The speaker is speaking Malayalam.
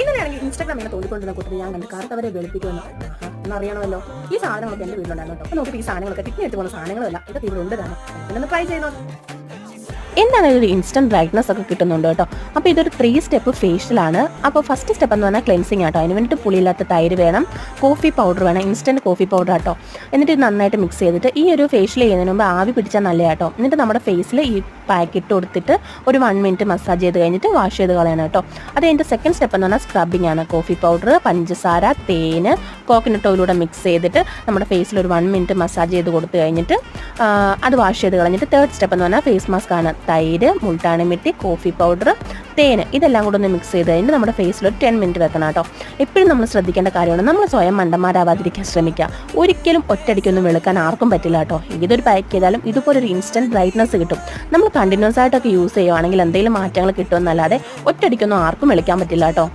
ഇന്നലെയാണെങ്കിൽ ഇൻസ്റ്റാഗ്രാം ഇങ്ങനെ തോന്നിക്കൊണ്ടിരുന്ന കൂട്ടത്തിൽ ഞാൻ കണ്ട് കറുത്തവരെ വെളുപ്പിക്കുമെന്ന് എന്നറിയണമല്ലോ. ഈ സാധനങ്ങളൊക്കെ എന്റെ വീട്ടിലുണ്ടായിരുന്നു കേട്ടോ. അപ്പൊ നോക്കിയിട്ട് ഈ സാധനങ്ങളൊക്കെ ടിക്കിന് ഇട്ട് പോകുന്ന സാധനങ്ങളല്ല, ഇതൊക്കെ ഇവിടെ ഉണ്ട് തന്നെ. പിന്നെ ട്രൈ ചെയ്യുന്നു. എന്താണ് ഒരു ഇൻസ്റ്റന്റ് ബ്രൈറ്റ്നസ് ഒക്കെ കിട്ടുന്നുണ്ട് കേട്ടോ. അപ്പോൾ ഇതൊരു 3 സ്റ്റെപ്പ് ഫേഷ്യലാണ്. അപ്പോൾ ഫസ്റ്റ് സ്റ്റെപ്പ് എന്ന് പറഞ്ഞാൽ ക്ലെൻസിങ് ആട്ടോ. അതിന് വേണ്ടിയിട്ട് പുളിയില്ലാത്ത തൈര് വേണം, കോഫി പൗഡർ വേണം, ഇൻസ്റ്റന്റ് കോഫി പൗഡർ ആട്ടോ. എന്നിട്ട് ഇത് നന്നായിട്ട് മിക്സ് ചെയ്തിട്ട് ഈ ഒരു ഫേഷ്യൽ ചെയ്യുന്നതിന് മുമ്പ് ആവി പിടിച്ചാൽ നല്ല കേട്ടോ. എന്നിട്ട് നമ്മുടെ ഫേസിൽ ഈ പാക്ക് ഇട്ട് കൊടുത്തിട്ട് ഒരു 1 മിനിറ്റ് മസാജ് ചെയ്ത് കഴിഞ്ഞിട്ട് വാഷ് ചെയ്ത് കളയണം കേട്ടോ. അത് എൻ്റെ സെക്കൻഡ് സ്റ്റെപ്പ് എന്ന് പറഞ്ഞാൽ സ്ക്രബിങ് ആണ്. കോഫി പൗഡർ, പഞ്ചസാര, തേന്, കോക്കനട്ട് ഓയിലൂടെ മിക്സ് ചെയ്തിട്ട് നമ്മുടെ ഫേസിൽ ഒരു 1 മിനിറ്റ് മസാജ് ചെയ്ത് കൊടുത്തു കഴിഞ്ഞിട്ട് അത് വാഷ് ചെയ്ത് കളഞ്ഞിട്ട് തേർഡ് സ്റ്റെപ്പ് എന്ന് പറഞ്ഞാൽ ഫേസ് മാസ്ക് ആണ്. തൈര്, മുൾട്ടാണി മിട്ടി, കോഫി പൗഡർ, തേന് ഇതെല്ലാം കൂടെ ഒന്ന് മിക്സ് ചെയ്ത് കഴിഞ്ഞിട്ട് നമ്മുടെ ഫേസിൽ ഒരു 10 മിനിറ്റ് വെക്കണം കേട്ടോ. എപ്പോഴും നമ്മൾ ശ്രദ്ധിക്കേണ്ട കാര്യമാണ്, നമ്മൾ സ്വയം മണ്ടന്മാരാവാതിരിക്കാൻ ശ്രമിക്കുക. ഒരിക്കലും ഒറ്റയടിക്കൊന്നും വെളുക്കാൻ ആർക്കും പറ്റില്ല കേട്ടോ. ഇതൊരു പാക്ക് ചെയ്താലും ഇതുപോലെ ഒരു ഇൻസ്റ്റന്റ് ബ്രൈറ്റ്നസ് കിട്ടും. നമ്മൾ കണ്ടിന്യൂസ് ആയിട്ടൊക്കെ യൂസ് ചെയ്യുവാണെങ്കിൽ എന്തെങ്കിലും മാറ്റങ്ങൾ കിട്ടുമെന്നല്ലാതെ ഒറ്റയടിക്കൊന്നും ആർക്കും വെളുക്കാൻ പറ്റില്ല കേട്ടോ.